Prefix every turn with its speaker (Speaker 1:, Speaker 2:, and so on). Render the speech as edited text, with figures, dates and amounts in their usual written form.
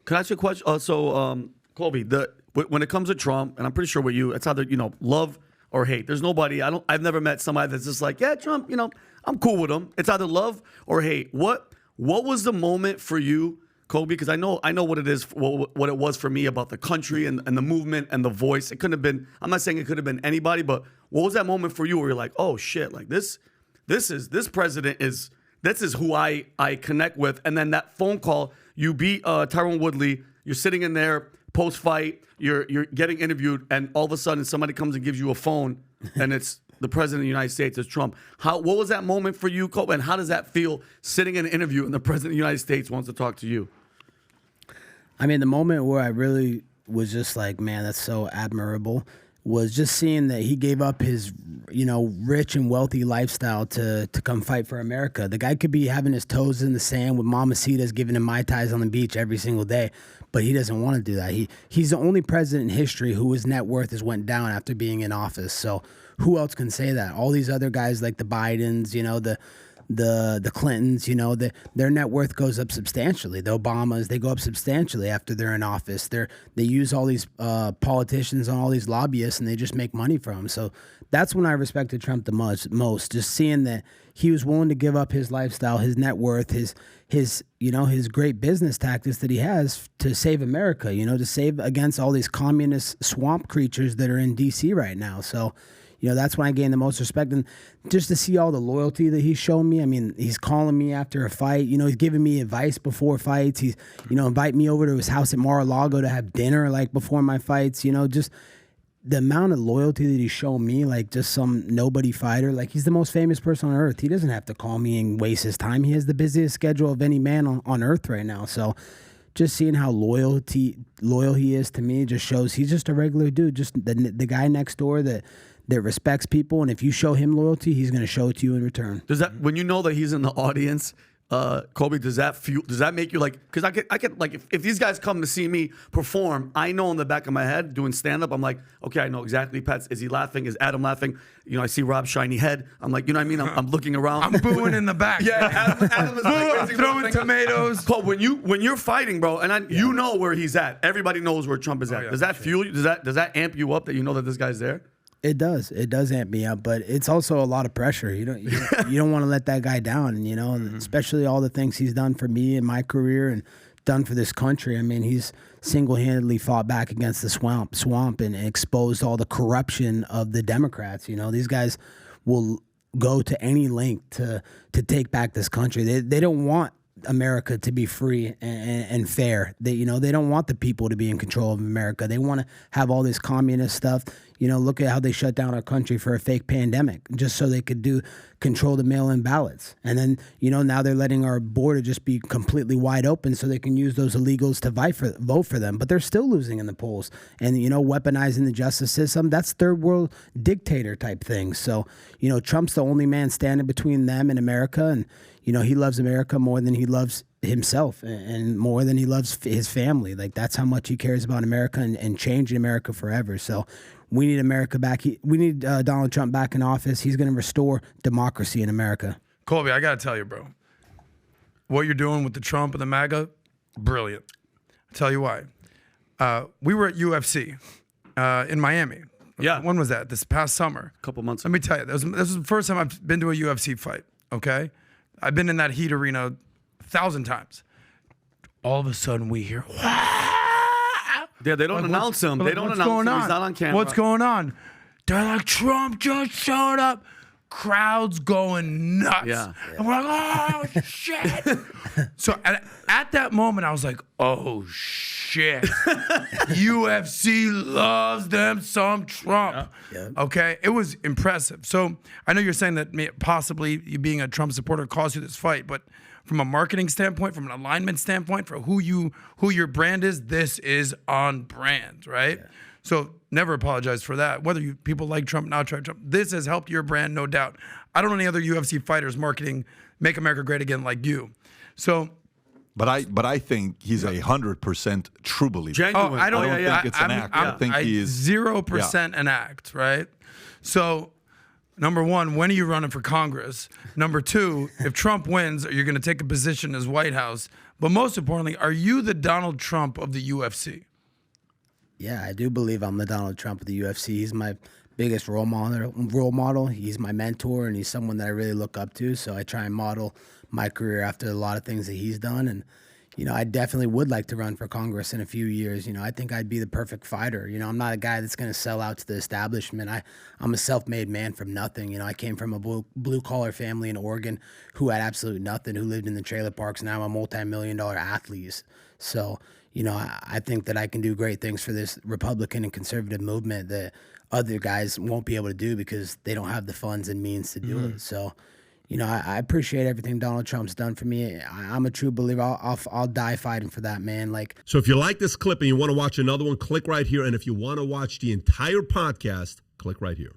Speaker 1: Can I ask you a question? Colby, when it comes to Trump, and I'm pretty sure with you, it's either love or hate. There's nobody. I've never met somebody that's just like, yeah, Trump. I'm cool with him. It's either love or hate. What was the moment for you, Colby? Because I know what it is, what it was for me about the country and the movement and the voice. It couldn't have been. I'm not saying it could have been anybody, but what was that moment for you where you're like, oh shit, like this president is. This is who I connect with. And then that phone call, you beat Tyron Woodley, you're sitting in there post-fight, you're getting interviewed, and all of a sudden somebody comes and gives you a phone, and it's the president of the United States, it's Trump. What was that moment for you, Colby, and how does that feel sitting in an interview and the president of the United States wants to talk to you?
Speaker 2: I mean, the moment where I really was just like, man, that's so admirable, was just seeing that he gave up his, rich and wealthy lifestyle to come fight for America. The guy could be having his toes in the sand with mamacitas giving him Mai Tais on the beach every single day, but he doesn't want to do that. He's the only president in history whose net worth has went down after being in office. So who else can say that? All these other guys like the Bidens, the Clintons, their net worth goes up substantially. The Obamas, they go up substantially after they're in office. They use all these politicians and all these lobbyists, and they just make money from them. So that's when I respected Trump the most. Just seeing that he was willing to give up his lifestyle, his net worth, his great business tactics that he has to save America. To save against all these communist swamp creatures that are in D.C. right now. So. That's when I gained the most respect. And just to see all the loyalty that he's shown me. I mean, he's calling me after a fight. He's giving me advice before fights. He's, invite me over to his house at Mar-a-Lago to have dinner, like, before my fights. Just the amount of loyalty that he's shown me, like, just some nobody fighter. Like, he's the most famous person on earth. He doesn't have to call me and waste his time. He has the busiest schedule of any man on earth right now. So just seeing how loyal he is to me just shows he's just a regular dude. Just the guy next door that respects people, and if you show him loyalty, he's going to show it to you in return.
Speaker 1: Does that, when you know that he's in the audience, Colby, does that make you like? Because I get like if these guys come to see me perform, I know in the back of my head doing stand up, I'm like, okay, I know exactly. Pat, is he laughing? Is Adam laughing? I see Rob's shiny head. I'm like, you know what I mean? I'm looking around.
Speaker 3: I'm booing in the back.
Speaker 1: Yeah, Adam is like
Speaker 3: throwing tomatoes.
Speaker 1: Paul, when you're fighting, bro, and you know where he's at. Everybody knows where Trump is at.
Speaker 3: Yeah,
Speaker 1: does that fuel you? Does that amp you up that you know that this guy's there?
Speaker 2: It does. It does amp me up, but it's also a lot of pressure. You don't want to let that guy down, and especially all the things he's done for me in my career and done for this country. I mean, he's single-handedly fought back against the swamp and exposed all the corruption of the Democrats. These guys will go to any length to take back this country. They don't want America to be free and fair. They don't want the people to be in control of America. They want to have all this communist stuff. Look at how they shut down our country for a fake pandemic just so they could control the mail-in ballots. And then, now they're letting our border just be completely wide open so they can use those illegals to vote for them. But they're still losing in the polls. And, weaponizing the justice system, that's third world dictator type things. So, Trump's the only man standing between them and America. And, he loves America more than he loves himself and more than he loves his family. Like, that's how much he cares about America and changing America forever. So we need America back. We need Donald Trump back in office. He's going to restore democracy in America.
Speaker 3: Colby, I got to tell you, bro, what you're doing with the Trump and the MAGA, brilliant. I'll tell you why. We were at UFC in Miami.
Speaker 1: Yeah.
Speaker 3: When was that? This past summer.
Speaker 1: A couple months
Speaker 3: ago. Let me tell you, this was the first time I've been to a UFC fight, okay? I've been in that heat arena 1,000 times. All of a sudden, we hear,
Speaker 1: yeah, they don't announce him. They don't announce him. He's not on camera.
Speaker 3: What's going on? They're like, Trump just showed up. Crowd's going nuts.
Speaker 1: Yeah.
Speaker 3: And we're like, oh, shit. So at that moment, I was like, oh, shit. UFC loves them some Trump.
Speaker 2: Yeah.
Speaker 3: Okay? It was impressive. So I know you're saying that possibly you being a Trump supporter caused you this fight, but from a marketing standpoint, from an alignment standpoint, for who your brand is, this is on brand, right? Yeah. So never apologize for that. Whether people like Trump, not try Trump, this has helped your brand, no doubt. I don't know any other UFC fighters marketing Make America Great Again like you. So,
Speaker 4: but I think he's 100% true believer.
Speaker 1: Genuine.
Speaker 4: I don't think it's an act. I think he is
Speaker 3: 0% an act, right? So, number one, when are you running for Congress? Number two, if Trump wins, are you going to take a position as White House But most importantly, are you the Donald Trump of the UFC?
Speaker 2: Yeah, I do believe I'm the Donald Trump of the UFC. He's my biggest role model. He's my mentor, and he's someone that I really look up to. So I try and model my career after a lot of things that he's done. And, I definitely would like to run for Congress in a few years. I think I'd be the perfect fighter. I'm not a guy that's going to sell out to the establishment. I'm a self-made man from nothing. I came from a blue-collar family in Oregon who had absolutely nothing, who lived in the trailer parks. Now I'm a multi-million-dollar athlete. So, I think that I can do great things for this Republican and conservative movement that other guys won't be able to do because they don't have the funds and means to do it. So, I appreciate everything Donald Trump's done for me. I'm a true believer. I'll die fighting for that, man.
Speaker 5: So if you like this clip and you want to watch another one, click right here. And if you want to watch the entire podcast, click right here.